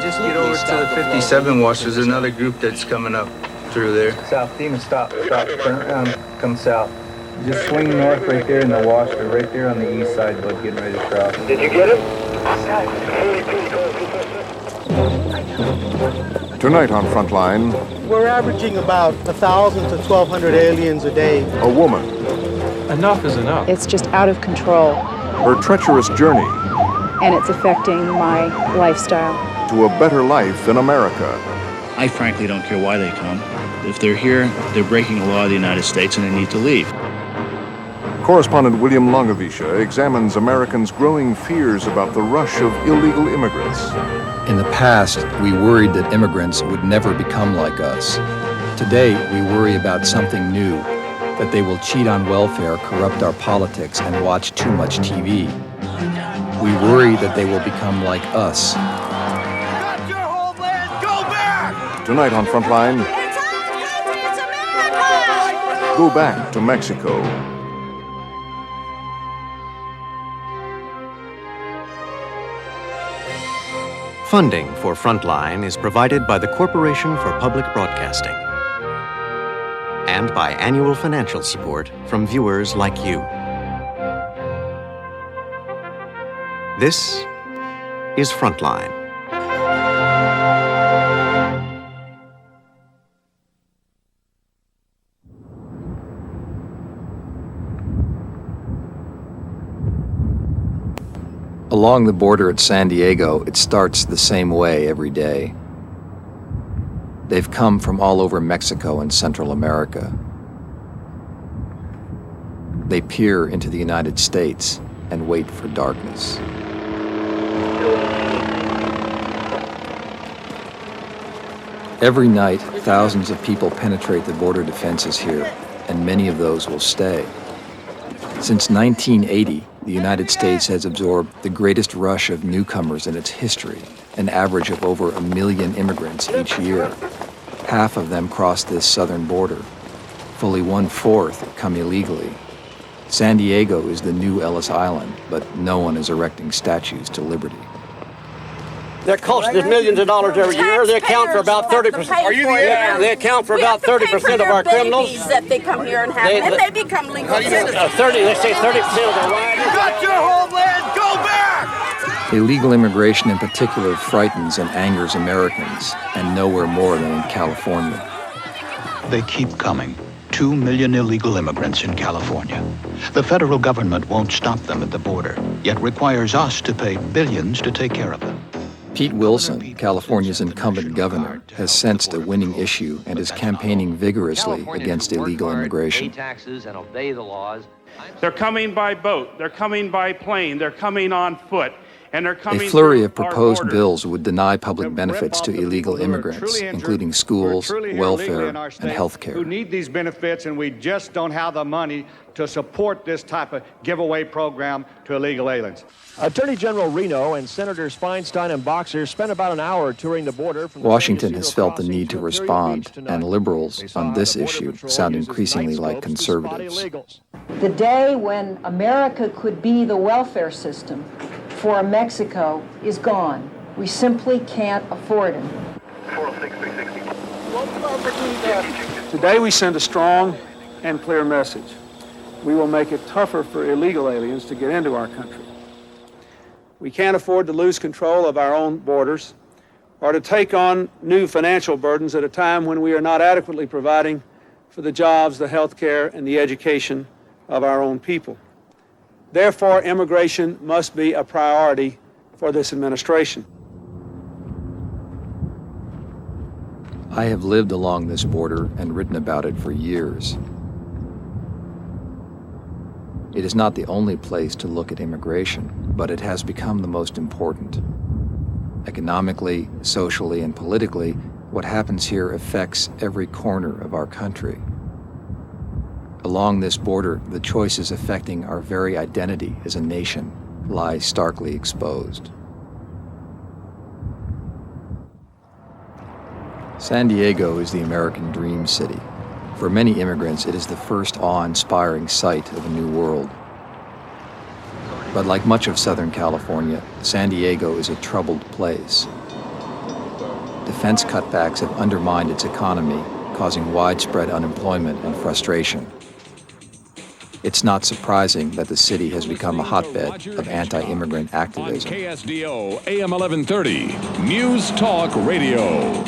just get over to the 57 wash. There's another group that's coming up through there. South, demon, stop, turn around, come south. Just swing north right there in the wash. They're right there on the east side, bud, getting ready to cross. Did you get him? Tonight on Frontline, we're averaging about 1,000 to 1,200 aliens a day. A woman. Enough is enough. It's just out of control. Her treacherous journey. And it's affecting my lifestyle. To a better life in America. I frankly don't care why they come. If they're here, they're breaking the law of the United States and they need to leave. Correspondent William Longavisha examines Americans' growing fears about the rush of illegal immigrants. In the past, we worried that immigrants would never become like us. Today, we worry about something new, that they will cheat on welfare, corrupt our politics, and watch too much TV. We worry that they will become like us. Got your homeland, go back! Tonight on Frontline, It's our country, it's America! go back to Mexico. Funding for Frontline is provided by the Corporation for Public Broadcasting and by annual financial support from viewers like you. This is Frontline. Along the border at San Diego, it starts the same way every day. They've come from all over Mexico and Central America. They peer into the United States and wait for darkness. Every night, thousands of people penetrate the border defenses here, and many of those will stay. Since 1980, the United States has absorbed the greatest rush of newcomers in its history, an average of over 1 million immigrants each year. Half of them cross this southern border. Fully 1/4 come illegally. San Diego is the new Ellis Island, but no one is erecting statues to liberty. They're costing us millions of dollars every year. They account for about 30%. Are you the They account for about 30% of our criminals. That they come here and have, and they become legal citizens. 30. They say 30% of their lives. You got your homeland, go back! Illegal immigration in particular frightens and angers Americans, and nowhere more than in California. They keep coming. 2 million illegal immigrants in California. The federal government won't stop them at the border, yet requires us to pay billions to take care of them. Pete Wilson, California's incumbent governor, has sensed a winning issue and is campaigning vigorously against illegal immigration. They're coming by boat, they're coming by plane, they're coming on foot, and they're coming. A flurry of proposed bills would deny public benefits to illegal immigrants, including schools, welfare, and health care. Who need these benefits, and we just don't have the money to support this type of giveaway program to illegal aliens. Attorney General Reno and Senators Feinstein and Boxer spent about an hour touring the border. Washington has felt the need to respond, and liberals on this issue sound increasingly like conservatives. The day when America could be the welfare system for Mexico is gone. We simply can't afford it. Today we send a strong and clear message. We will make it tougher for illegal aliens to get into our country. We can't afford to lose control of our own borders or to take on new financial burdens at a time when we are not adequately providing for the jobs, the health care, and the education of our own people. Therefore, immigration must be a priority for this administration. I have lived along this border and written about it for years. It is not the only place to look at immigration, but it has become the most important. Economically, socially, and politically, what happens here affects every corner of our country. Along this border, the choices affecting our very identity as a nation lie starkly exposed. San Diego is the American dream city. For many immigrants, it is the first awe-inspiring sight of a new world. But like much of Southern California, San Diego is a troubled place. defense cutbacks have undermined its economy, causing widespread unemployment and frustration. It's not surprising that the city has become a hotbed of anti-immigrant activism. KSDO AM 1130, News Talk Radio.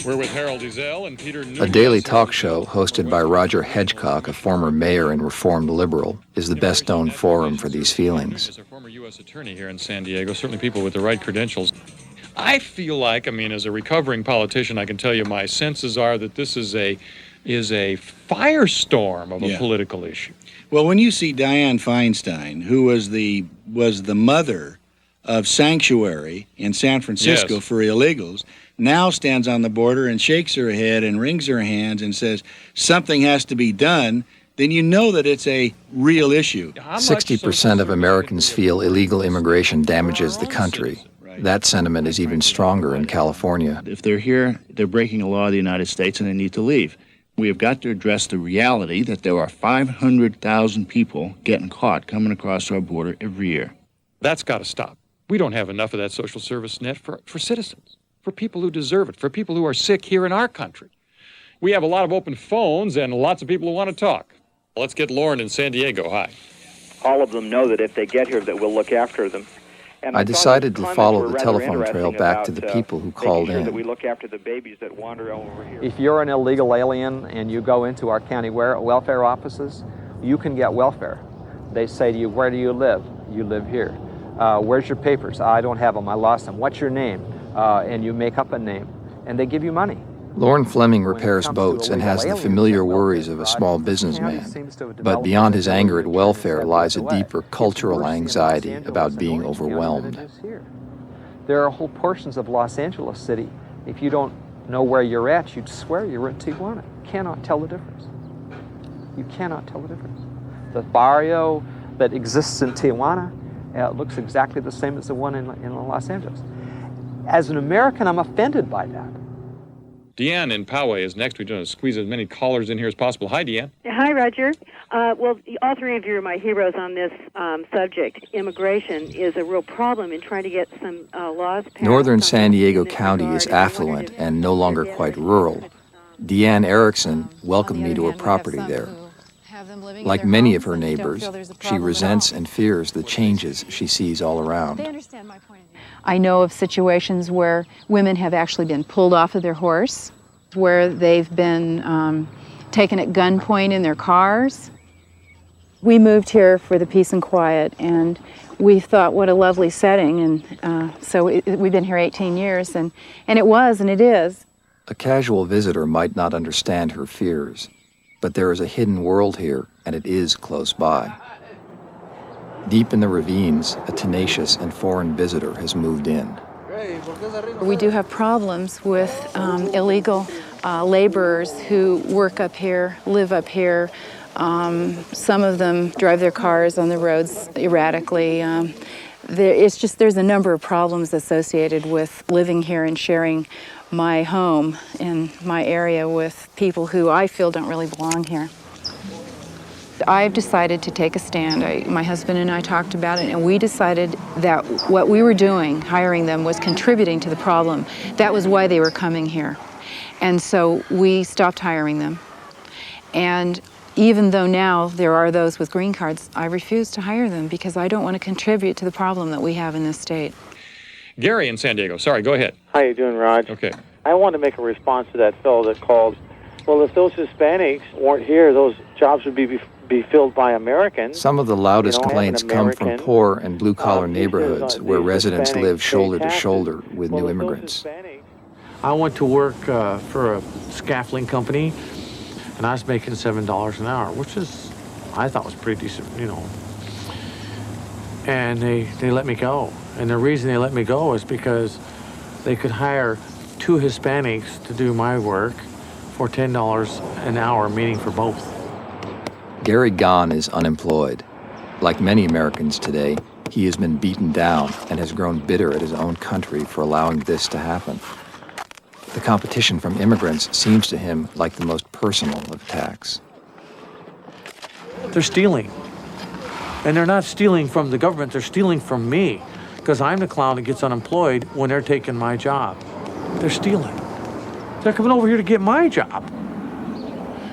We're with Harold Ezell and Peter Newman. A daily talk show hosted by Roger Hedgecock, a former mayor and reformed liberal, is the best-known forum for these feelings. As a former U.S. attorney here in San Diego, certainly people with the right credentials. I feel like, as a recovering politician, I can tell you my senses are that this is a firestorm of a political issue. Well, when you see Dianne Feinstein, who was the mother of sanctuary in San Francisco for illegals, now stands on the border and shakes her head and wrings her hands and says something has to be done, then you know that it's a real issue. 60% of Americans feel illegal immigration damages the country. That sentiment is even stronger in California. If they're here, they're breaking a law of the United States and they need to leave. We have got to address the reality that there are 500,000 people getting caught coming across our border every year. That's got to stop. We don't have enough of that social service net for citizens, for people who deserve it, for people who are sick here in our country. We have a lot of open phones and lots of people who want to talk. Let's get Lauren in San Diego. Hi. All of them know that if they get here that we'll look after them. And I decided to follow the telephone trail back to the people who called in. That we look after the babies that wander over here. If you're an illegal alien and you go into our county welfare offices, you can get welfare. They say to you, where do you live? You live here. Where's your papers? I don't have them. I lost them. What's your name? And you make up a name, and they give you money. Lauren Fleming repairs boats and has the familiar worries of a small businessman. But beyond his anger at welfare lies a deeper cultural anxiety about being overwhelmed. There are whole portions of Los Angeles City, if you don't know where you're at, you'd swear you're in Tijuana. You cannot tell the difference. You cannot tell the difference. The barrio that exists in Tijuana looks exactly the same as the one in Los Angeles. As an American, I'm offended by that. Deanne in Poway is next. We're going to squeeze as many callers in here as possible. Hi, Deanne. Hi, Roger. Well, all three of you are my heroes on this subject. Immigration is a real problem in trying to get some laws passed. Northern San Diego County is affluent and no longer quite rural. Deanne Erickson welcomed me to her property there. Like many of her neighbors, she resents and fears the changes she sees all around. I know of situations where women have actually been pulled off of their horse, where they've been taken at gunpoint in their cars. We moved here for the peace and quiet, and we thought, what a lovely setting, and so we've been here 18 years, and it was, and it is. A casual visitor might not understand her fears, but there is a hidden world here, and it is close by. Deep in the ravines, a tenacious and foreign visitor has moved in. We do have problems with illegal laborers who work up here, live up here. Some of them drive their cars on the roads erratically. There's a number of problems associated with living here and sharing my home and my area with people who I feel don't really belong here. I've decided to take a stand. My husband and I talked about it, and we decided that what we were doing, hiring them, was contributing to the problem. That was why they were coming here. And so we stopped hiring them. And even though now there are those with green cards, I refuse to hire them because I don't want to contribute to the problem that we have in this state. Gary in San Diego. Sorry, go ahead. How you doing, Raj? Okay. I want to make a response to that fellow that called. Well, if those Hispanics weren't here, those jobs would be filled by Americans. Some of the loudest complaints come from poor and blue-collar neighborhoods where residents live shoulder to shoulder with new immigrants. I went to work for a scaffolding company, and I was making $7 an hour, which I thought was pretty decent, And they let me go. And the reason they let me go is because they could hire 2 Hispanics to do my work for $10 an hour, meaning for both. Gary Gahn is unemployed. Like many Americans today, he has been beaten down and has grown bitter at his own country for allowing this to happen. The competition from immigrants seems to him like the most personal of attacks. They're stealing. And they're not stealing from the government, they're stealing from me. because I'm the clown that gets unemployed when they're taking my job. They're stealing. They're coming over here to get my job.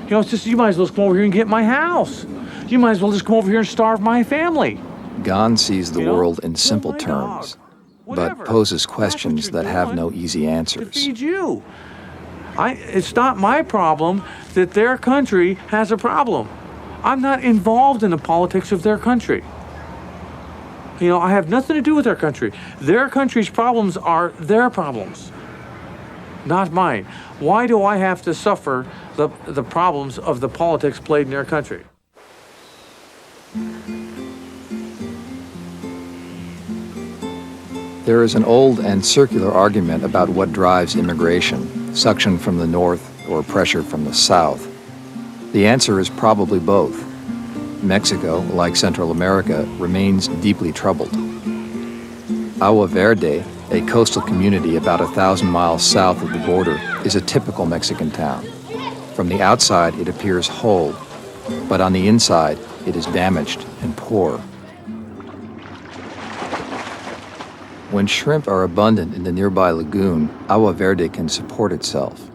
You know, it's just, you might as well just come over here and get my house. You might as well just come over here and starve my family. Gan sees the world in simple terms, but poses questions that have no easy answers. Feed you. It's not my problem that their country has a problem. I'm not involved in the politics of their country. You know, I have nothing to do with their country. Their country's problems are their problems, not mine. Why do I have to suffer the problems of the politics played in their country? There is an old and circular argument about what drives immigration, suction from the north or pressure from the south. The answer is probably both. Mexico, like Central America, remains deeply troubled. Agua Verde, a coastal community about 1,000 miles south of the border, is a typical Mexican town. From the outside, it appears whole, but on the inside, it is damaged and poor. When shrimp are abundant in the nearby lagoon, Agua Verde can support itself.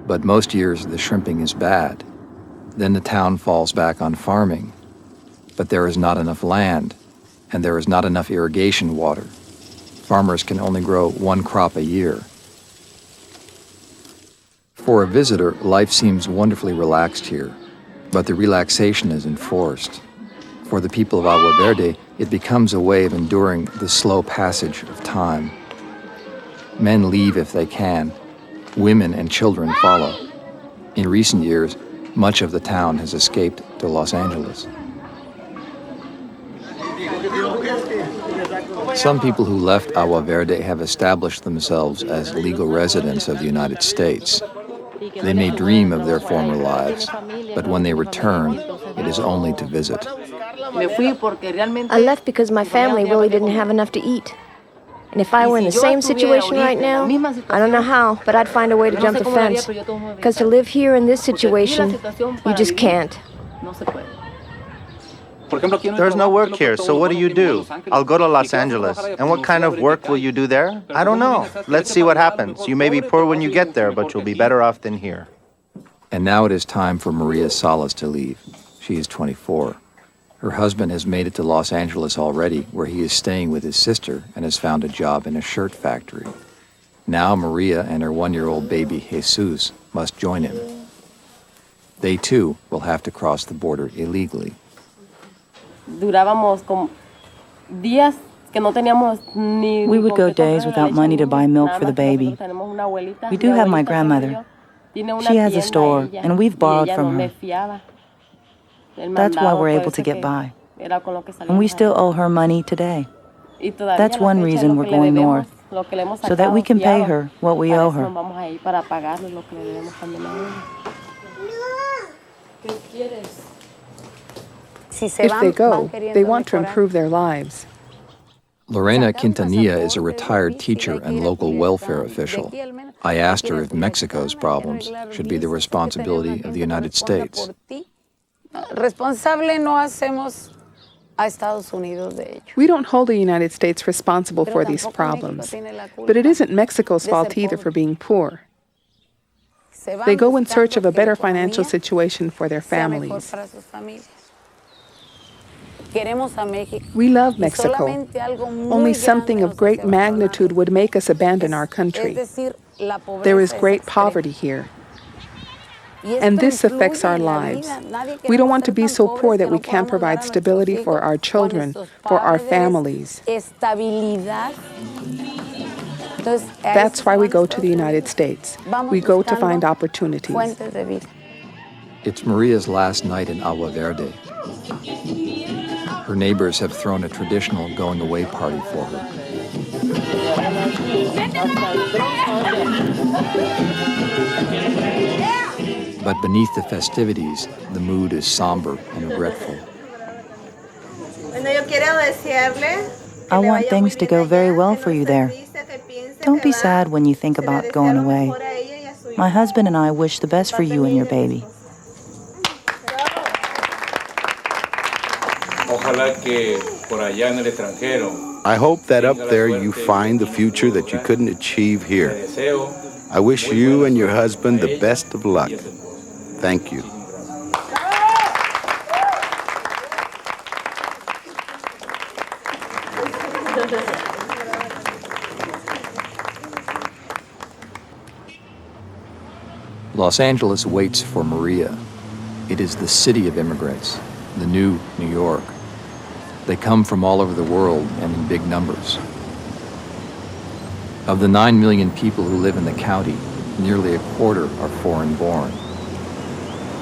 But most years, the shrimping is bad. Then the town falls back on farming. But there is not enough land, and there is not enough irrigation water. Farmers can only grow one crop a year. For a visitor, life seems wonderfully relaxed here, but the relaxation is enforced. For the people of Agua Verde, it becomes a way of enduring the slow passage of time. Men leave if they can. Women and children follow. In recent years, much of the town has escaped to Los Angeles. Some people who left Agua Verde have established themselves as legal residents of the United States. They may dream of their former lives, but when they return, it is only to visit. I left because my family really didn't have enough to eat. And if I were in the same situation right now, I don't know how, but I'd find a way to jump the fence. Because to live here in this situation, you just can't. There's no work here, so what do? I'll go to Los Angeles. And what kind of work will you do there? I don't know. Let's see what happens. You may be poor when you get there, but you'll be better off than here. And now it is time for Maria Salas to leave. She is 24. Her husband has made it to Los Angeles already, where he is staying with his sister and has found a job in a shirt factory. Now Maria and her 1-year-old baby, Jesus, must join him. They, too, will have to cross the border illegally. We would go days without money to buy milk for the baby. We do have my grandmother. She has a store, and we've borrowed from her. That's why we're able to get by. And we still owe her money today. That's one reason we're going north, so that we can pay her what we owe her. If they go, they want to improve their lives. Lorena Quintanilla is a retired teacher and local welfare official. I asked her if Mexico's problems should be the responsibility of the United States. We don't hold the United States responsible for these problems, but it isn't Mexico's fault either for being poor. They go in search of a better financial situation for their families. We love Mexico. Only something of great magnitude would make us abandon our country. There is great poverty here. And this affects our lives. We don't want to be so poor that we can't provide stability for our children, for our families. That's why we go to the United States. We go to find opportunities. It's Maria's last night in Agua Verde. Her neighbors have thrown a traditional going-away party for her. But beneath the festivities, the mood is somber and regretful. I want things to go very well for you there. Don't be sad when you think about going away. My husband and I wish the best for you and your baby. Ojalá que por allá en el extranjero I hope that up there you find the future that you couldn't achieve here. I wish you and your husband the best of luck. Thank you. Los Angeles waits for Maria. It is the city of immigrants, the new New York. They come from all over the world and in big numbers. Of the 9 million people who live in the county, nearly a quarter are foreign-born,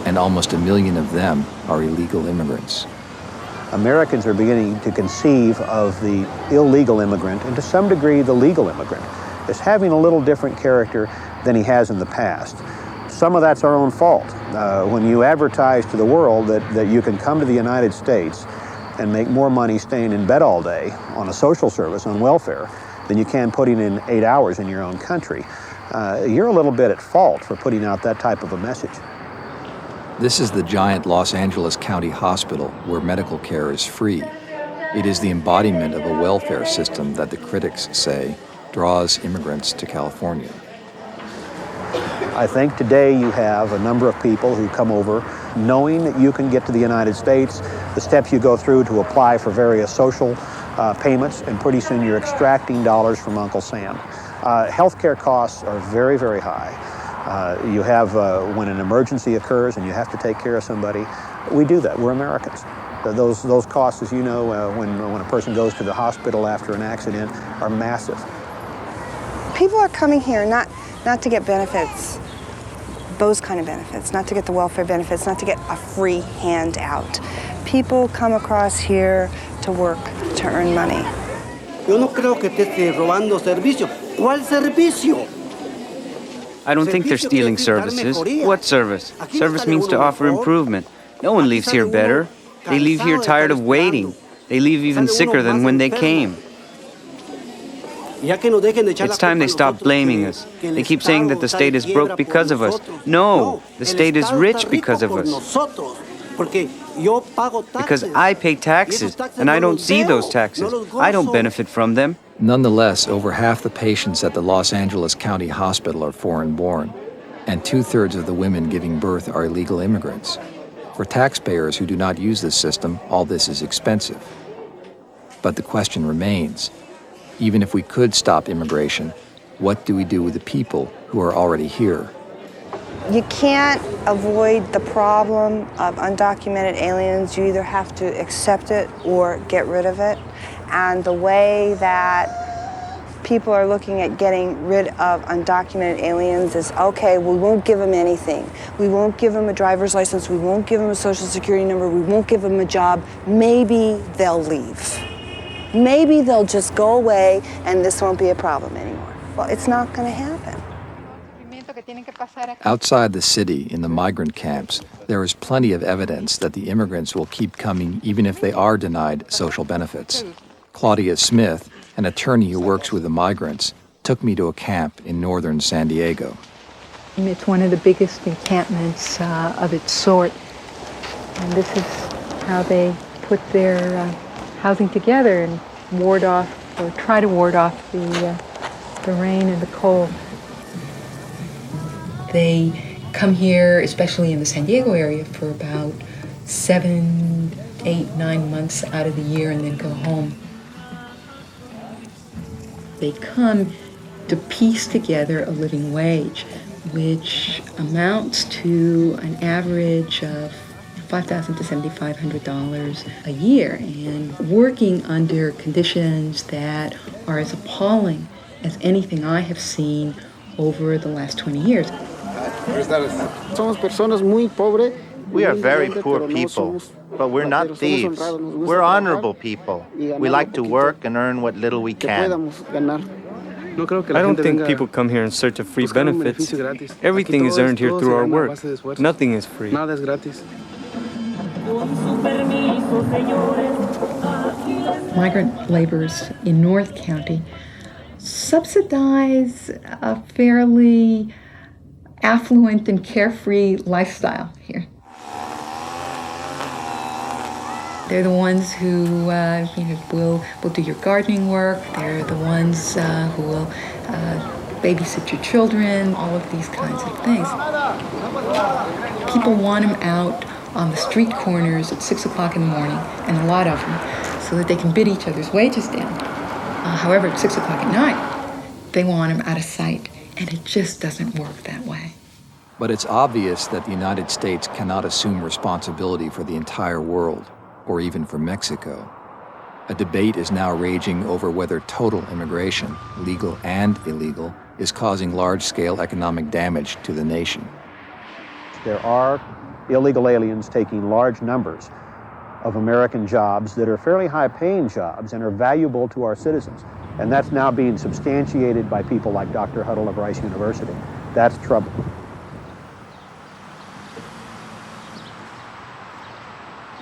and almost 1 million of them are illegal immigrants. Americans are beginning to conceive of the illegal immigrant, and to some degree the legal immigrant, as having a little different character than he has in the past. Some of that's our own fault. When you advertise to the world that you can come to the United States and make more money staying in bed all day on a social service, on welfare, than you can putting in 8 hours in your own country, you're a little bit at fault for putting out that type of a message. This is the giant Los Angeles County Hospital where medical care is free. It is the embodiment of a welfare system that the critics say draws immigrants to California. I think today you have a number of people who come over knowing that you can get to the United States, the steps you go through to apply for various social payments, and pretty soon you're extracting dollars from Uncle Sam. Healthcare costs are very, very high. You have, when an emergency occurs and you have to take care of somebody, we do that. We're Americans. Those costs, as you know, when a person goes to the hospital after an accident, are massive. People are coming here not to get benefits, those kind of benefits, not to get the welfare benefits, not to get a free handout. People come across here to work, to earn money. Yo no creo que te esté robando servicio. ¿Cuál servicio? I don't think they're stealing services. What service? Service means to offer improvement. No one leaves here better. They leave here tired of waiting. They leave even sicker than when they came. It's time they stop blaming us. They keep saying that the state is broke because of us. No, the state is rich because of us. Because I pay taxes, and I don't see those taxes. I don't benefit from them. Nonetheless, over half the patients at the Los Angeles County Hospital are foreign-born, and 2/3 of the women giving birth are illegal immigrants. For taxpayers who do not use this system, all this is expensive. But the question remains, even if we could stop immigration, what do we do with the people who are already here? You can't avoid the problem of undocumented aliens. You either have to accept it or get rid of it. And the way that people are looking at getting rid of undocumented aliens is, okay, we won't give them anything. We won't give them a driver's license. We won't give them a social security number. We won't give them a job. Maybe they'll leave. Maybe they'll just go away and this won't be a problem anymore. Well, it's not going to happen. Outside the city, in the migrant camps, there is plenty of evidence that the immigrants will keep coming even if they are denied social benefits. Claudia Smith, an attorney who works with the migrants, took me to a camp in northern San Diego. It's one of the biggest encampments of its sort, and this is how they put their housing together and ward off, or try to ward off the rain and the cold. They come here, especially in the San Diego area, for about 7, 8, 9 months out of the year and then go home. They come to piece together a living wage, which amounts to an average of $5,000 to $7,500 a year, and working under conditions that are as appalling as anything I have seen over the last 20 years. We are very poor people, but we're not thieves. We're honorable people. We like to work and earn what little we can. I don't think people come here in search of free benefits. Everything is earned here through our work. Nothing is free. Migrant laborers in North County subsidize a fairly affluent and carefree lifestyle here. They're the ones who will do your gardening work. They're the ones who will babysit your children, all of these kinds of things. People want them out on the street corners at 6 o'clock in the morning, and a lot of them, so that they can bid each other's wages down. However, at 6 o'clock at night, they want them out of sight, and it just doesn't work that way. But it's obvious that the United States cannot assume responsibility for the entire world, or even for Mexico. A debate is now raging over whether total immigration, legal and illegal, is causing large-scale economic damage to the nation. There are illegal aliens taking large numbers of American jobs that are fairly high-paying jobs and are valuable to our citizens. And that's now being substantiated by people like Dr. Huddle of Rice University. That's trouble.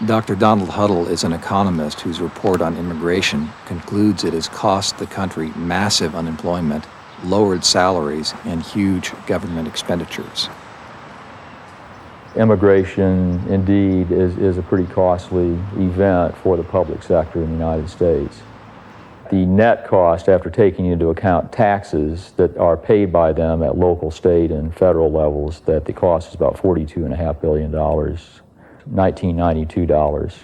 Dr. Donald Huddle is an economist whose report on immigration concludes it has cost the country massive unemployment, lowered salaries, and huge government expenditures. Immigration, indeed, is a pretty costly event for the public sector in the United States. The net cost, after taking into account taxes that are paid by them at local, state, and federal levels, that the cost is about $42.5 billion. $1992.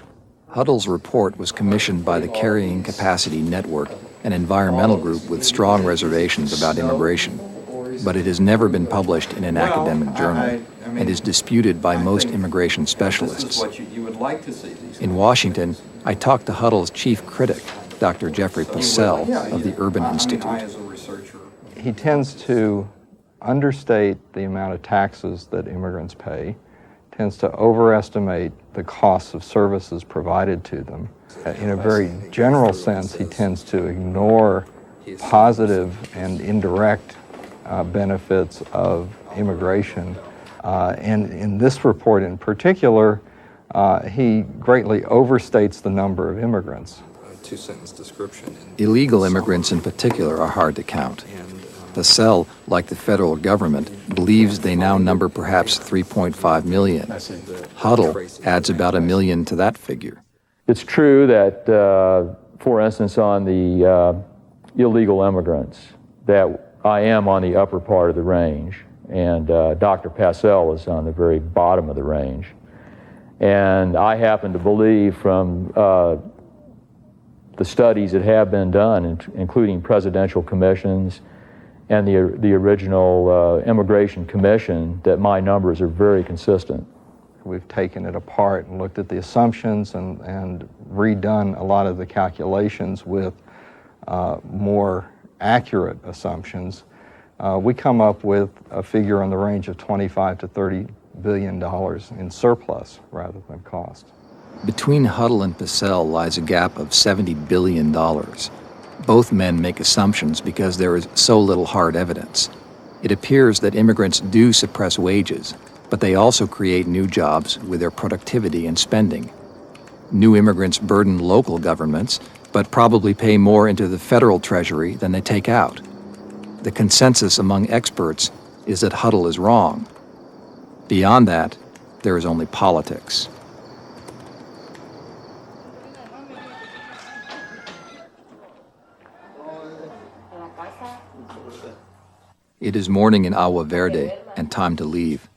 Huddle's report was commissioned by the Carrying Capacity Network, an environmental group with strong reservations about immigration. But it has never been published in an academic journal and is disputed by most immigration specialists. In Washington, I talked to Huddle's chief critic, Dr. Jeffrey Passell of the Urban Institute. He tends to understate the amount of taxes that immigrants pay, tends to overestimate the costs of services provided to them. In a very general sense, he tends to ignore positive and indirect benefits of immigration. And in this report in particular, he greatly overstates the number of immigrants. Two-sentence description. Illegal immigrants in particular are hard to count. Passell, like the federal government, believes they now number perhaps 3.5 million. Huddle adds about 1 million to that figure. It's true that, for instance, on the illegal immigrants, that I am on the upper part of the range, and Dr. Passell is on the very bottom of the range. And I happen to believe from the studies that have been done, including presidential commissions, and the original Immigration Commission, that my numbers are very consistent. We've taken it apart and looked at the assumptions and redone a lot of the calculations with more accurate assumptions. We come up with a figure in the range of $25 to $30 billion in surplus rather than cost. Between Huddle and Passell lies a gap of $70 billion. Both men make assumptions because there is so little hard evidence. It appears that immigrants do suppress wages, but they also create new jobs with their productivity and spending. New immigrants burden local governments, but probably pay more into the federal treasury than they take out. The consensus among experts is that Huddle is wrong. Beyond that, there is only politics. It is morning in Agua Verde and time to leave.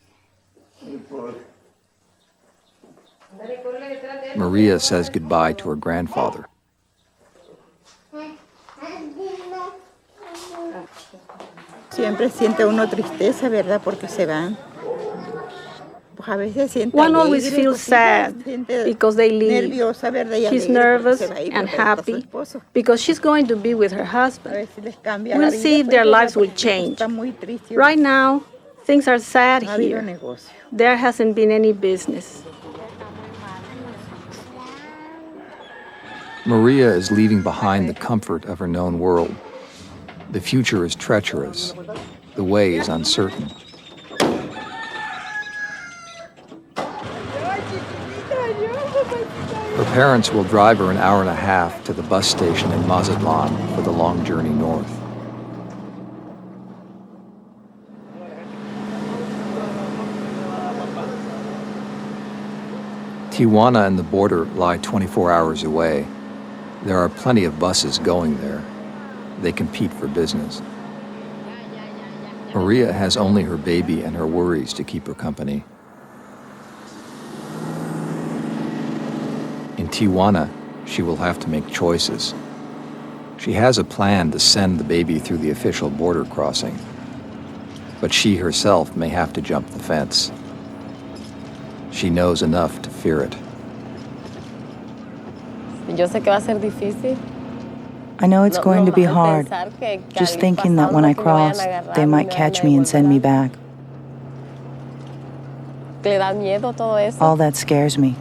Maria says goodbye to her grandfather. Siempre siente uno tristeza, ¿verdad? Porque se van. One always feels sad because they leave. She's nervous and happy because she's going to be with her husband. We'll see if their lives will change. Right now, things are sad here. There hasn't been any business. Maria is leaving behind the comfort of her known world. The future is treacherous. The way is uncertain. Her parents will drive her an hour and a half to the bus station in Mazatlan for the long journey north. Tijuana and the border lie 24 hours away. There are plenty of buses going there. They compete for business. Maria has only her baby and her worries to keep her company. In Tijuana, she will have to make choices. She has a plan to send the baby through the official border crossing, but she herself may have to jump the fence. She knows enough to fear it. I know it's going to be hard, just thinking that when I cross, they might catch me and send me back. All that scares me.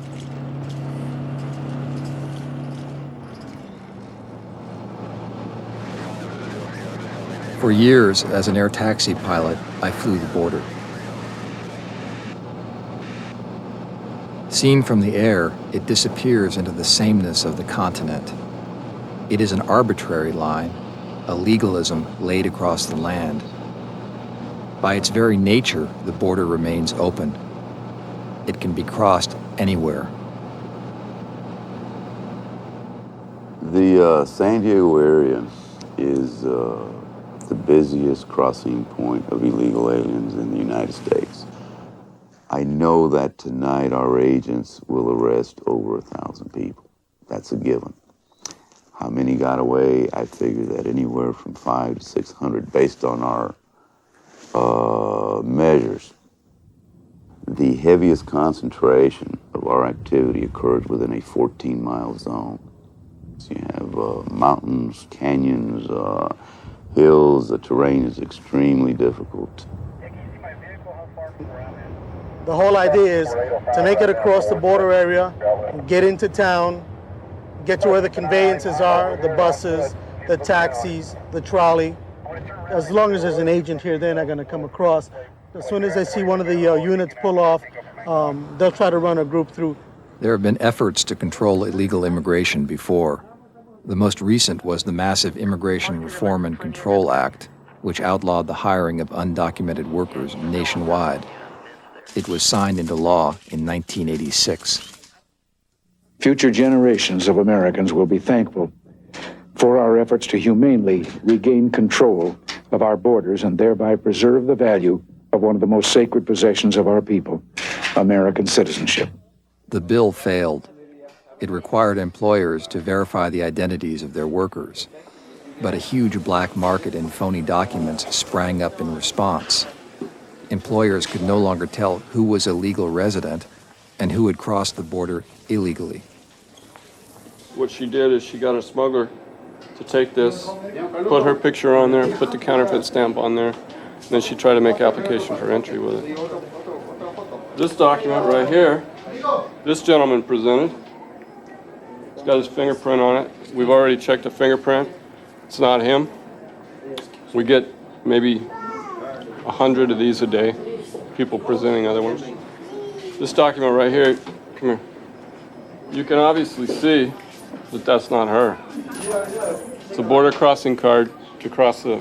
For years, as an air taxi pilot, I flew the border. Seen from the air, it disappears into the sameness of the continent. It is an arbitrary line, a legalism laid across the land. By its very nature, the border remains open. It can be crossed anywhere. The San Diego area is the busiest crossing point of illegal aliens in the United States. I know that tonight our agents will arrest over 1,000 people. That's a given. How many got away? I figure that anywhere from 500 to 600 based on our measures. The heaviest concentration of our activity occurs within a 14-mile zone. So you have mountains, canyons, hills. The terrain is extremely difficult. The whole idea is to make it across the border area, get into town, get to where the conveyances are, the buses, the taxis, the trolley. As long as there's an agent here, they're not going to come across. As soon as they see one of the units pull off, they'll try to run a group through. There have been efforts to control illegal immigration before. The most recent was the massive Immigration Reform and Control Act, which outlawed the hiring of undocumented workers nationwide. It was signed into law in 1986. Future generations of Americans will be thankful for our efforts to humanely regain control of our borders and thereby preserve the value of one of the most sacred possessions of our people, American citizenship. The bill failed. It required employers to verify the identities of their workers. But a huge black market in phony documents sprang up in response. Employers could no longer tell who was a legal resident and who had crossed the border illegally. What she did is she got a smuggler to take this, put her picture on there, put the counterfeit stamp on there, and then she tried to make application for entry with it. This document right here, this gentleman presented. It's got his fingerprint on it. We've already checked the fingerprint. It's not him. We get maybe 100 of these a day, people presenting other ones. This document right here, come here. You can obviously see that that's not her. It's a border crossing card to cross the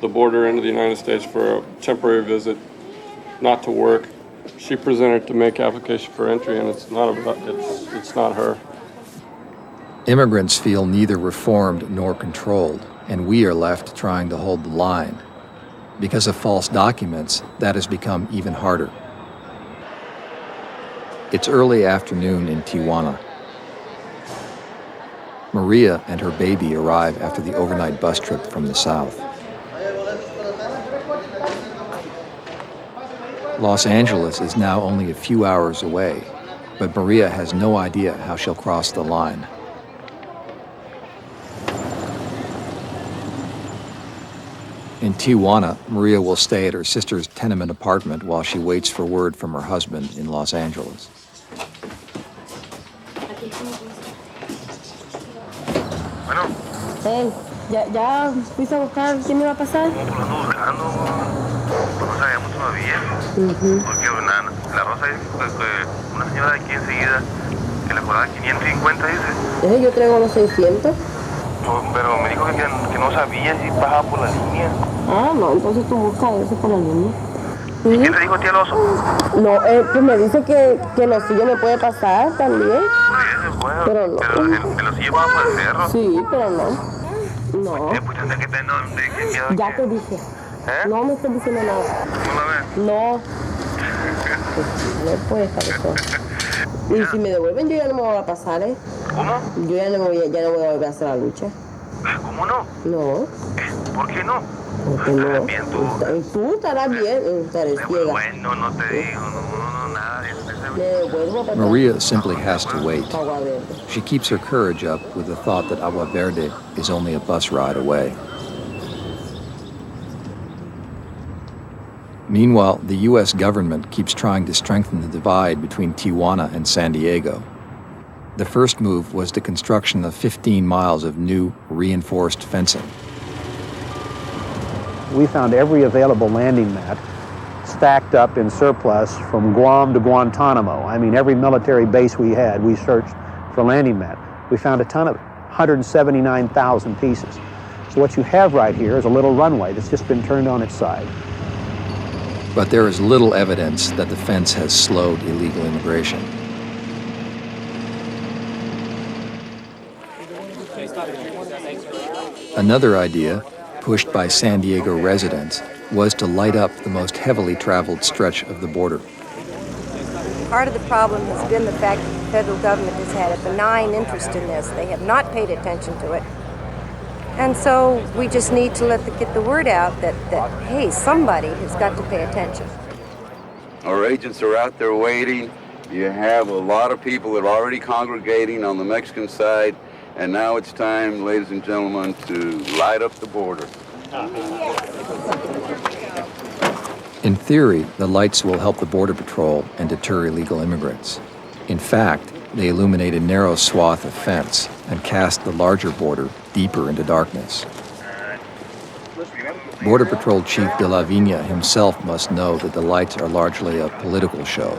border into the United States for a temporary visit, not to work. She presented to make application for entry, and it's not her. Immigrants feel neither reformed nor controlled, and we are left trying to hold the line. Because of false documents, that has become even harder. It's early afternoon in Tijuana. Maria and her baby arrive after the overnight bus trip from the south. Los Angeles is now only a few hours away, but Maria has no idea how she'll cross the line. In Tijuana, Maria will stay at her sister's tenement apartment while she waits for word from her husband in Los Angeles. Hey, ¿ya fuiste a buscar quién me va a pasar? Ando buscando, no sabíamos todavía, porque la Rosa dice que una señora de aquí enseguida que le cobraba 550, dice. Yo traigo los 600. Pero me dijo que no sabía si pasaba por la línea. Ah, no, entonces tú buscas eso por la línea. ¿Quién te dijo a ti el oso? No, pues me dice que el osillo me puede pasar también. Bueno, Pero no. pero el osillo va por el cerro. Sí, pero no. No. Pues tendré que tener miedo. Ya te dije. No me estás diciendo nada. ¿No No. No puede cabezón. Y si me devuelven, yo ya no me voy a pasar, ¿eh? ¿Cómo? Yo ya no voy a volver a hacer la lucha. ¿Cómo no? No. ¿Por qué no? Porque no. Bien, tú. Tú estarás bien, estaré ciega. Bueno, no te digo, no, nada de eso. Me devuelvo para Maria simply has to wait. Agua Verde. She keeps her courage up with the thought that Agua Verde is only a bus ride away. Meanwhile, the U.S. government keeps trying to strengthen the divide between Tijuana and San Diego. The first move was the construction of 15 miles of new, reinforced fencing. We found every available landing mat stacked up in surplus from Guam to Guantanamo. I mean, every military base we had, we searched for landing mat. We found a ton of it, 179,000 pieces. So what you have right here is a little runway that's just been turned on its side. But there is little evidence that the fence has slowed illegal immigration. Another idea, pushed by San Diego residents, was to light up the most heavily traveled stretch of the border. Part of the problem has been the fact that the federal government has had a benign interest in this. They have not paid attention to it. And so we just need to get the word out that, hey, somebody has got to pay attention. Our agents are out there waiting. You have a lot of people that are already congregating on the Mexican side, and now it's time, ladies and gentlemen, to light up the border. In theory, the lights will help the Border Patrol and deter illegal immigrants. In fact, they illuminate a narrow swath of fence and cast the larger border deeper into darkness. Border Patrol Chief De La Vigna himself must know that the lights are largely a political show.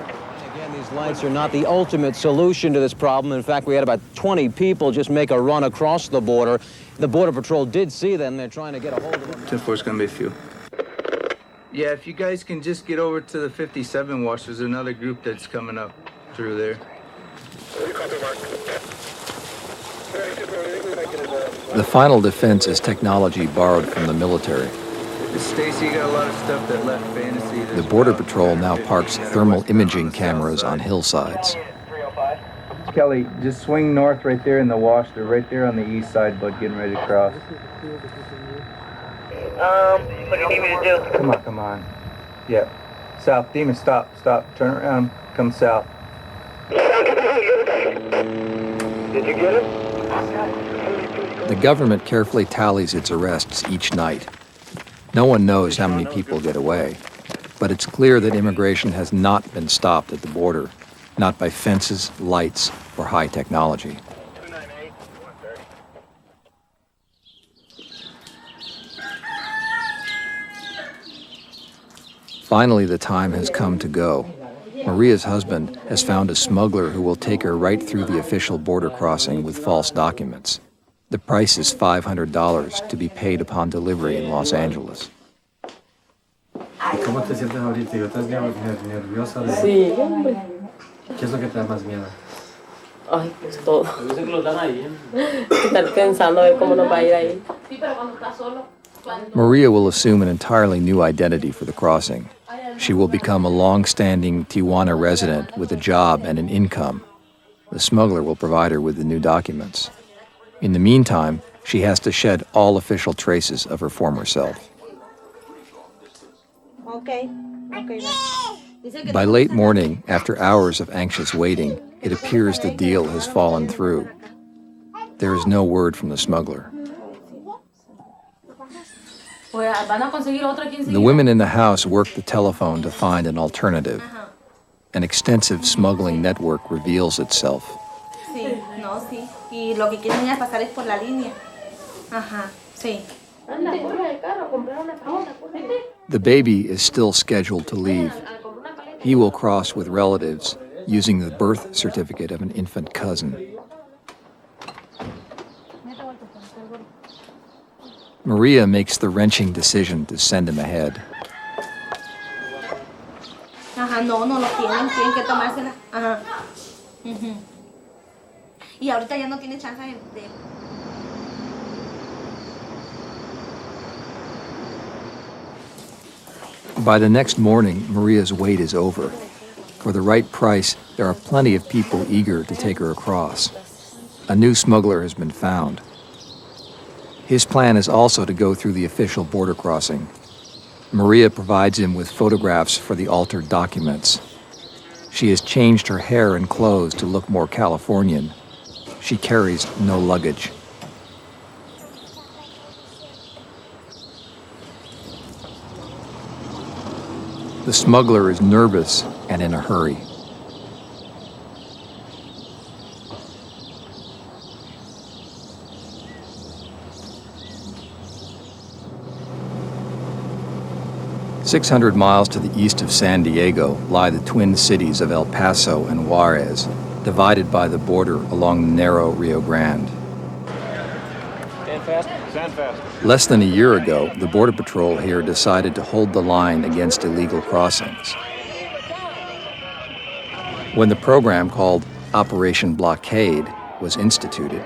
These lights are not the ultimate solution to this problem. In fact, we had about 20 people just make a run across the border. The Border Patrol did see them. They're trying to get a hold of them. 10-4 is going to be a few. Yeah, if you guys can just get over to the 57 wash, there's another group that's coming up through there. The final defense is technology borrowed from the military. Stacy, you got a lot of stuff that left fantasy. The Border Patrol now parks thermal imaging cameras on hillsides. Kelly, just swing north right there in the wash. They're right there on the east side, bud, getting ready to cross. What do you need me to do? Come on. Yeah. South. Demon, stop. Turn around. Come south. Did you get it? The government carefully tallies its arrests each night. No one knows how many people get away, but it's clear that immigration has not been stopped at the border, not by fences, lights, or high technology. Finally, the time has come to go. Maria's husband has found a smuggler who will take her right through the official border crossing with false documents. The price is $500 to be paid upon delivery in Los Angeles. ¿Cómo te sientes ahorita? ¿Estás nerviosa? Sí, hombre. ¿Qué es lo que te da más miedo? Ay, pues todo. Estar pensando a ver cómo nos va a ir ahí. Maria will assume an entirely new identity for the crossing. She will become a long-standing Tijuana resident with a job and an income. The smuggler will provide her with the new documents. In the meantime, she has to shed all official traces of her former self. Okay. By late morning, after hours of anxious waiting, it appears the deal has fallen through. There is no word from the smuggler. The women in the house work the telephone to find an alternative. An extensive smuggling network reveals itself. Sí, no, sí. Y lo que quieren es pasar es por la línea. Ajá, sí. The baby is still scheduled to leave. He will cross with relatives using the birth certificate of an infant cousin. Maria makes the wrenching decision to send him ahead. no, no lo tienen que tomársela. Ajá. Y ahorita ya no tiene chance de... By the next morning, Maria's wait is over. For the right price, there are plenty of people eager to take her across. A new smuggler has been found. His plan is also to go through the official border crossing. Maria provides him with photographs for the altered documents. She has changed her hair and clothes to look more Californian. She carries no luggage. The smuggler is nervous and in a hurry. "600 miles to the east of San Diego lie the twin cities of El Paso and Juarez, divided by the border along the narrow Rio Grande. Stand fast. Stand fast. Less than a year ago, the Border Patrol here decided to hold the line against illegal crossings. When the program called Operation Blockade was instituted,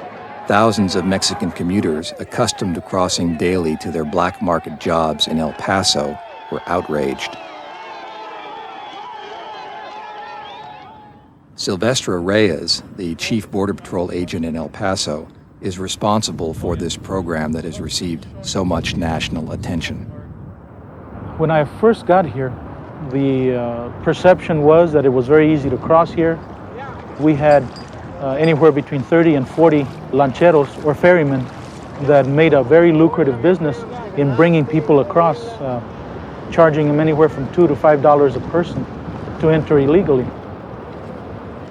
thousands of Mexican commuters accustomed to crossing daily to their black market jobs in El Paso were outraged. Silvestre Reyes, the chief Border Patrol agent in El Paso, is responsible for this program that has received so much national attention. When I first got here, the perception was that it was very easy to cross here. We had anywhere between 30 and 40 lancheros or ferrymen that made a very lucrative business in bringing people across, charging them anywhere from $2 to $5 a person to enter illegally.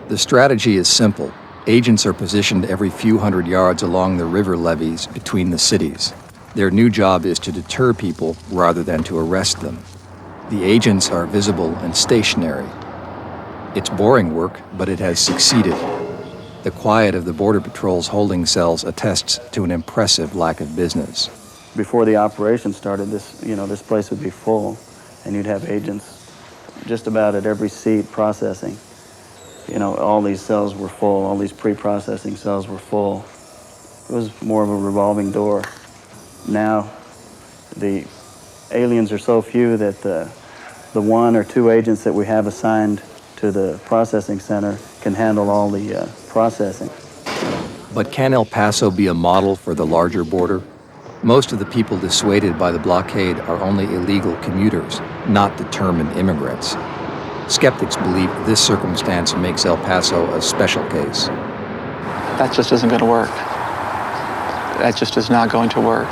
The strategy is simple. Agents are positioned every few hundred yards along the river levees between the cities. Their new job is to deter people rather than to arrest them. The agents are visible and stationary. It's boring work, but it has succeeded. The quiet of the Border Patrol's holding cells attests to an impressive lack of business. Before the operation started, this place would be full, and you'd have agents just about at every seat processing. All these cells were full, all these pre-processing cells were full. It was more of a revolving door. Now, the aliens are so few that the one or two agents that we have assigned to the processing center can handle all the processing. But can El Paso be a model for the larger border? Most of the people dissuaded by the blockade are only illegal commuters, not determined immigrants. Skeptics believe this circumstance makes El Paso a special case. That just isn't going to work. That just is not going to work.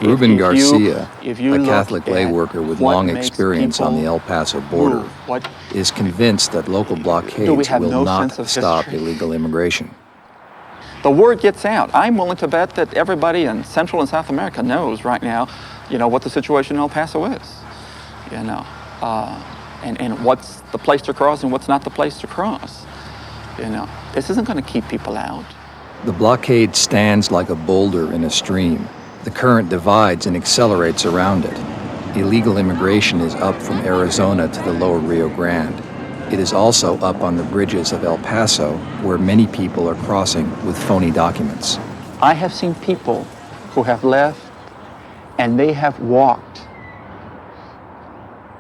Ruben Garcia, a Catholic lay worker with long experience on the El Paso border, is convinced that local blockades will not stop illegal immigration. The word gets out. I'm willing to bet that everybody in Central and South America knows right now, what the situation in El Paso is. And what's the place to cross and what's not the place to cross. This isn't going to keep people out. The blockade stands like a boulder in a stream. The current divides and accelerates around it. Illegal immigration is up from Arizona to the lower Rio Grande. It is also up on the bridges of El Paso, where many people are crossing with phony documents. I have seen people who have left and they have walked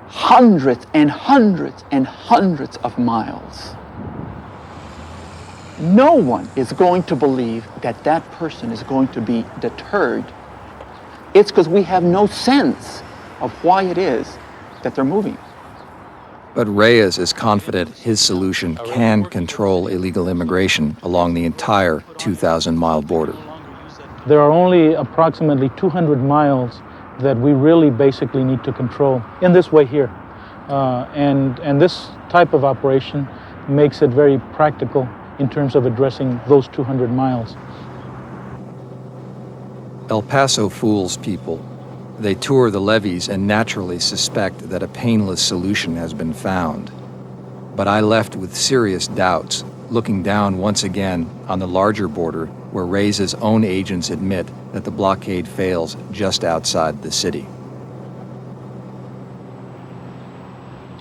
hundreds and hundreds and hundreds of miles. No one is going to believe that that person is going to be deterred. It's because we have no sense of why it is that they're moving. But Reyes is confident his solution can control illegal immigration along the entire 2,000-mile border. There are only approximately 200 miles that we really basically need to control in this way here. And this type of operation makes it very practical in terms of addressing those 200 miles. El Paso fools people. They tour the levees and naturally suspect that a painless solution has been found. But I left with serious doubts, looking down once again on the larger border where Reyes' own agents admit that the blockade fails just outside the city.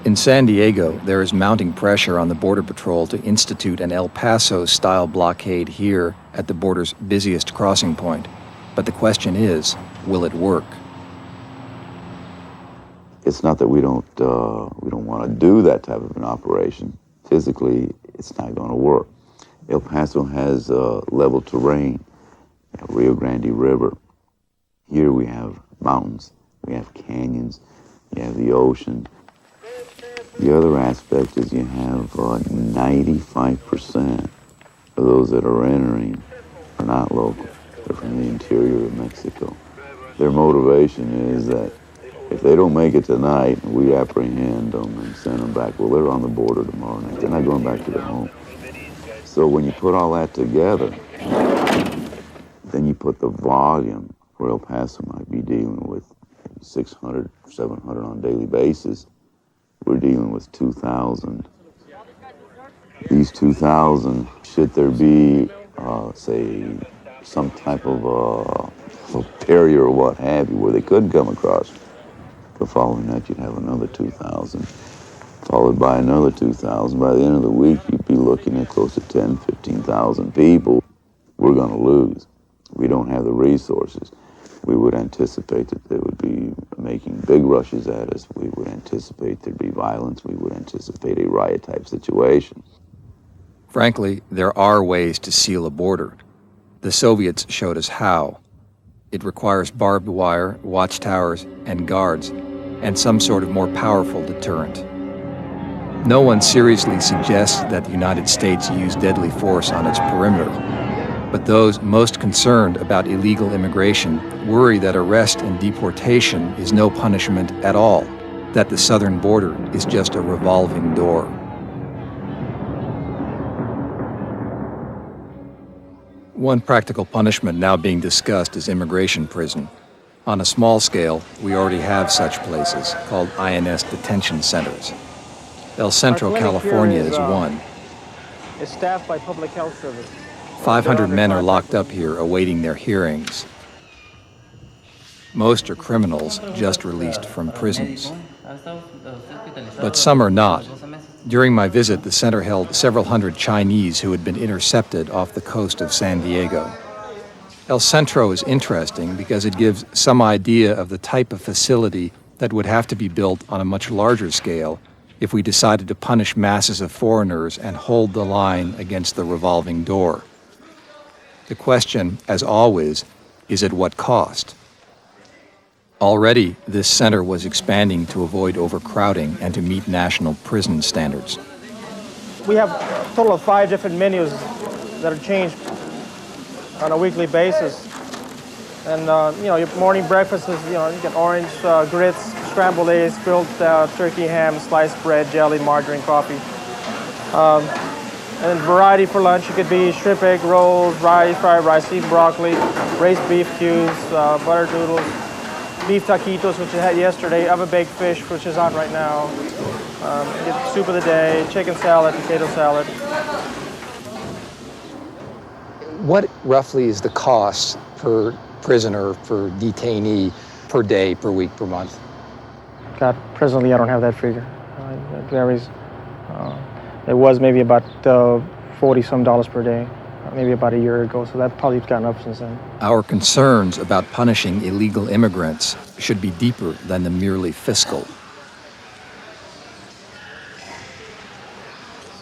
In San Diego, there is mounting pressure on the Border Patrol to institute an El Paso-style blockade here at the border's busiest crossing point. But the question is, will it work? It's not that we don't want to do that type of an operation. Physically, it's not going to work. El Paso has level terrain, Rio Grande River. Here we have mountains, we have canyons, you have the ocean. The other aspect is you have 95% of those that are entering are not local. They're from the interior of Mexico. Their motivation is that if they don't make it tonight, we apprehend them and send them back. Well, they're on the border tomorrow night. They're not going back to their home. So when you put all that together, then you put the volume where El Paso might be dealing with 600, 700 on a daily basis. We're dealing with 2,000. These 2,000, should there be, say, some type of a barrier or what have you, where they couldn't come across, the following night you'd have another 2,000, followed by another 2,000. By the end of the week, you'd be looking at close to 10, 15,000 people. We're going to lose. We don't have the resources. We would anticipate that they would be making big rushes at us. We would anticipate there'd be violence. We would anticipate a riot-type situation. Frankly, there are ways to seal a border. The Soviets showed us how. It requires barbed wire, watchtowers, and guards, and some sort of more powerful deterrent. No one seriously suggests that the United States use deadly force on its perimeter. But those most concerned about illegal immigration worry that arrest and deportation is no punishment at all, that the southern border is just a revolving door. One practical punishment now being discussed is immigration prison. On a small scale, we already have such places, called INS detention centers. El Centro, California is one. It's staffed by Public Health Service. 500 men are locked up here awaiting their hearings. Most are criminals just released from prisons. But some are not. During my visit, the center held several hundred Chinese who had been intercepted off the coast of San Diego. El Centro is interesting because it gives some idea of the type of facility that would have to be built on a much larger scale if we decided to punish masses of foreigners and hold the line against the revolving door. The question, as always, is at what cost? Already, this center was expanding to avoid overcrowding and to meet national prison standards. We have a total of 5 different menus that are changed on a weekly basis. And, your morning breakfast is, you get orange grits, scrambled eggs, grilled turkey, ham, sliced bread, jelly, margarine, coffee. And then variety for lunch, it could be shrimp, egg rolls, rice, fried rice, steamed broccoli, raised beef cubes, buttered noodles, beef taquitos, which I had yesterday, oven-baked fish, which is on right now. Get soup of the day, chicken salad, potato salad. What roughly is the cost per prisoner, per detainee, per day, per week, per month? God, presently I don't have that figure. It varies. It was maybe about $40-some per day, maybe about a year ago, so that probably gotten up since then. Our concerns about punishing illegal immigrants should be deeper than the merely fiscal.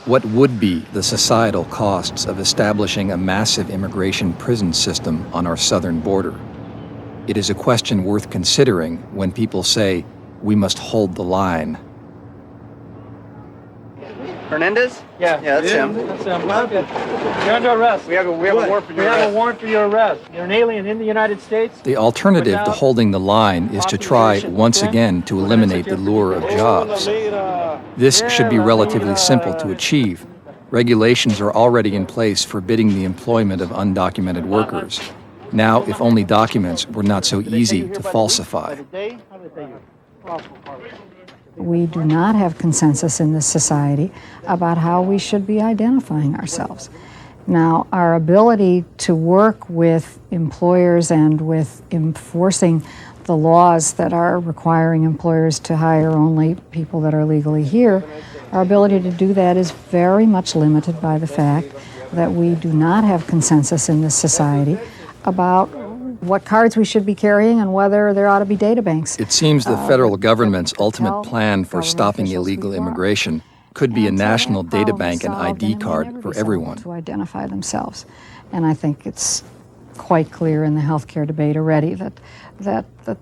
What would be the societal costs of establishing a massive immigration prison system on our southern border? It is a question worth considering when people say, we must hold the line. Hernandez? Yeah, that's him. That's him. Well, you're under arrest. We have a warrant for your arrest. We have a warrant for your arrest. You're an alien in the United States. The alternative to holding the line is to try once again to eliminate the lure of jobs. This should be relatively simple to achieve. Regulations are already in place forbidding the employment of undocumented workers. Now, if only documents were not so easy to falsify. We do not have consensus in this society about how we should be identifying ourselves. Now, our ability to work with employers and with enforcing the laws that are requiring employers to hire only people that are legally here, our ability to do that is very much limited by the fact that we do not have consensus in this society about what cards we should be carrying and whether there ought to be data banks. It seems the federal government's ultimate plan for stopping illegal immigration could be a national data bank and ID card for everyone. To identify themselves. And I think it's quite clear in the healthcare debate already that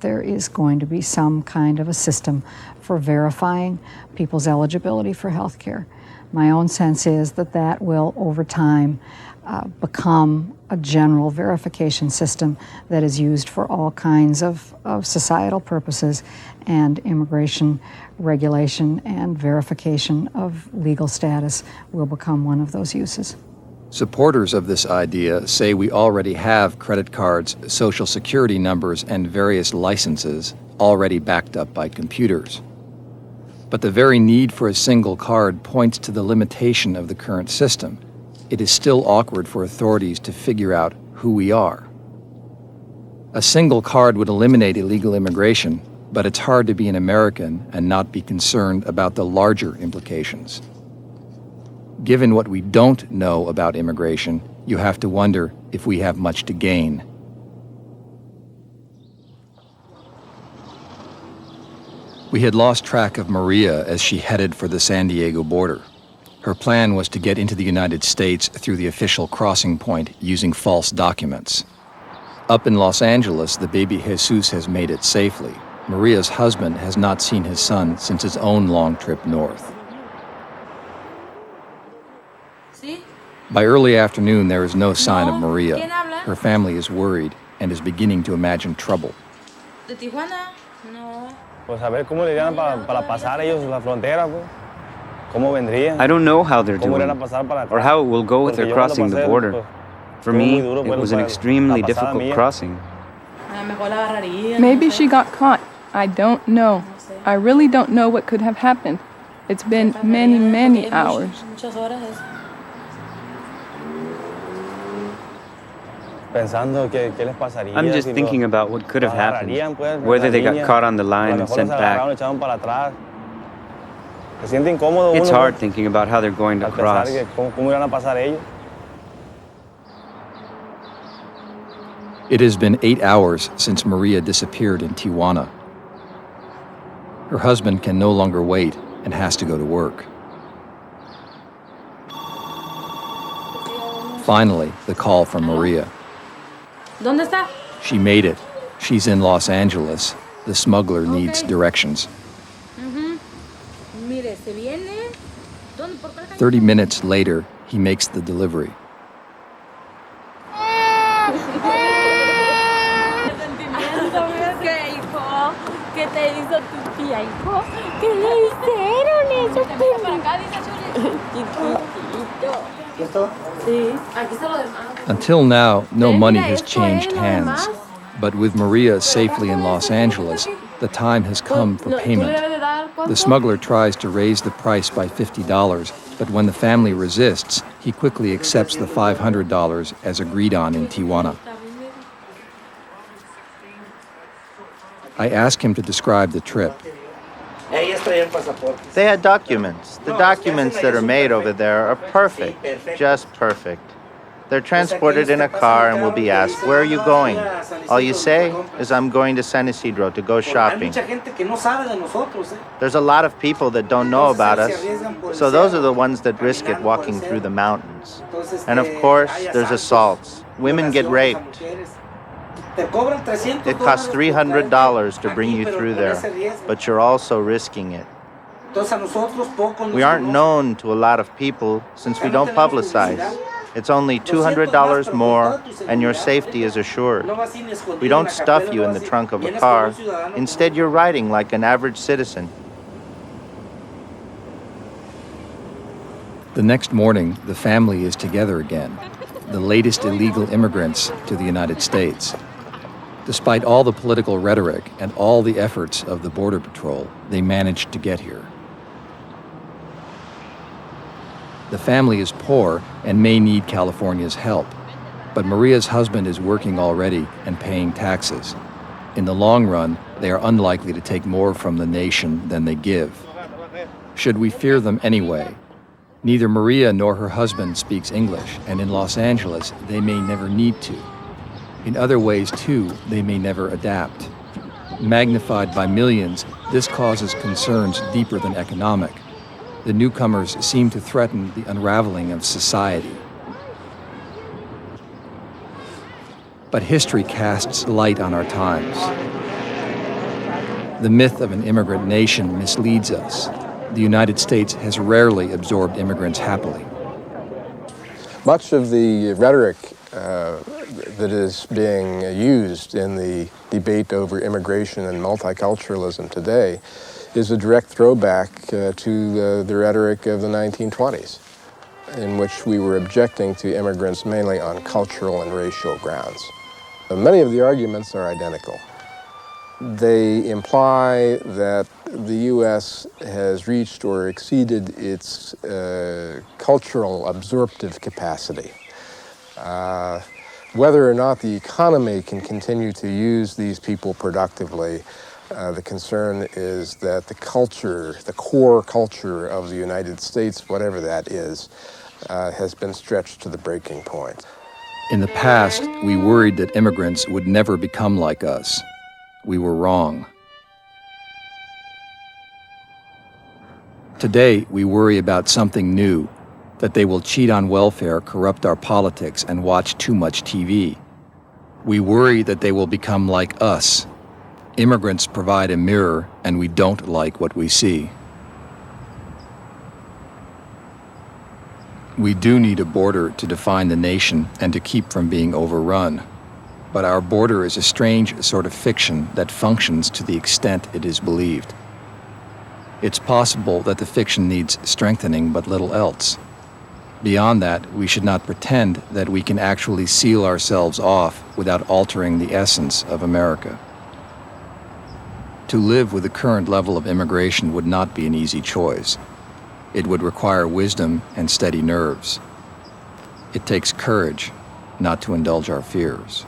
there is going to be some kind of a system for verifying people's eligibility for healthcare. My own sense is that will, over time, become a general verification system that is used for all kinds of societal purposes, and immigration regulation and verification of legal status will become one of those uses. Supporters of this idea say we already have credit cards, social security numbers, and various licenses already backed up by computers. But the very need for a single card points to the limitation of the current system. It is still awkward for authorities to figure out who we are. A single card would eliminate illegal immigration, but it's hard to be an American and not be concerned about the larger implications. Given what we don't know about immigration, you have to wonder if we have much to gain. We had lost track of Maria as she headed for the San Diego border. Her plan was to get into the United States through the official crossing point using false documents. Up in Los Angeles, the baby Jesus has made it safely. Maria's husband has not seen his son since his own long trip north. By early afternoon, there is no sign of Maria. Her family is worried and is beginning to imagine trouble. ¿De Tijuana? No. Pues a ver cómo le irían para pasar ellos la frontera, pues. ¿Cómo vendrían? I don't know how they're ¿Cómo doing irían a pasar para or how it will go if Porque they're yo cuando crossing the pasé, border. pues, For fue me, muy duro, it bueno, was an la extremely pasada difficult mía. crossing. Maybe she got caught. I don't know. I really don't know what could have happened. It's been many, many hours. I'm just thinking about what could have happened, whether they got caught on the line and sent back. It's hard thinking about how they're going to cross. It has been 8 hours since Maria disappeared in Tijuana. Her husband can no longer wait and has to go to work. Finally, the call from Maria. ¿Dónde está? She made it. She's in Los Angeles. The smuggler needs directions. Mire, se viene. 30 minutes later, he makes the delivery. ¿Qué, hijo? ¿Qué te hizo tu tía, hijo? ¿Qué le hicieron eso, Chiquitito. Sí, aquí está lo demás. Until now, no money has changed hands. But with Maria safely in Los Angeles, the time has come for payment. The smuggler tries to raise the price by $50, but when the family resists, he quickly accepts the $500 as agreed on in Tijuana. I ask him to describe the trip. They had documents. The documents that are made over there are perfect, just perfect. They're transported in a car and will be asked, "Where are you going?" All you say is, "I'm going to San Isidro to go shopping." There's a lot of people that don't know about us, so those are the ones that risk it walking through the mountains. And of course, there's assaults. Women get raped. It costs $300 to bring you through there, but you're also risking it. We aren't known to a lot of people since we don't publicize. It's only $200 more, and your safety is assured. We don't stuff you in the trunk of a car. Instead, you're riding like an average citizen. The next morning, the family is together again, the latest illegal immigrants to the United States. Despite all the political rhetoric and all the efforts of the Border Patrol, they managed to get here. The family is poor and may need California's help, but Maria's husband is working already and paying taxes. In the long run, they are unlikely to take more from the nation than they give. Should we fear them anyway? Neither Maria nor her husband speaks English, and in Los Angeles, they may never need to. In other ways, too, they may never adapt. Magnified by millions, this causes concerns deeper than economic. The newcomers seem to threaten the unraveling of society. But history casts light on our times. The myth of an immigrant nation misleads us. The United States has rarely absorbed immigrants happily. Much of the rhetoric that is being used in the debate over immigration and multiculturalism today is a direct throwback to the rhetoric of the 1920s, in which we were objecting to immigrants mainly on cultural and racial grounds. Many of the arguments are identical. They imply that the U.S. has reached or exceeded its cultural absorptive capacity. Whether or not the economy can continue to use these people productively, the concern is that the culture, the core culture of the United States, whatever that is, has been stretched to the breaking point. In the past, we worried that immigrants would never become like us. We were wrong. Today, we worry about something new, that they will cheat on welfare, corrupt our politics, and watch too much TV. We worry that they will become like us. Immigrants provide a mirror, and we don't like what we see. We do need a border to define the nation and to keep from being overrun. But our border is a strange sort of fiction that functions to the extent it is believed. It's possible that the fiction needs strengthening, but little else. Beyond that, we should not pretend that we can actually seal ourselves off without altering the essence of America. To live with the current level of immigration would not be an easy choice. It would require wisdom and steady nerves. It takes courage not to indulge our fears.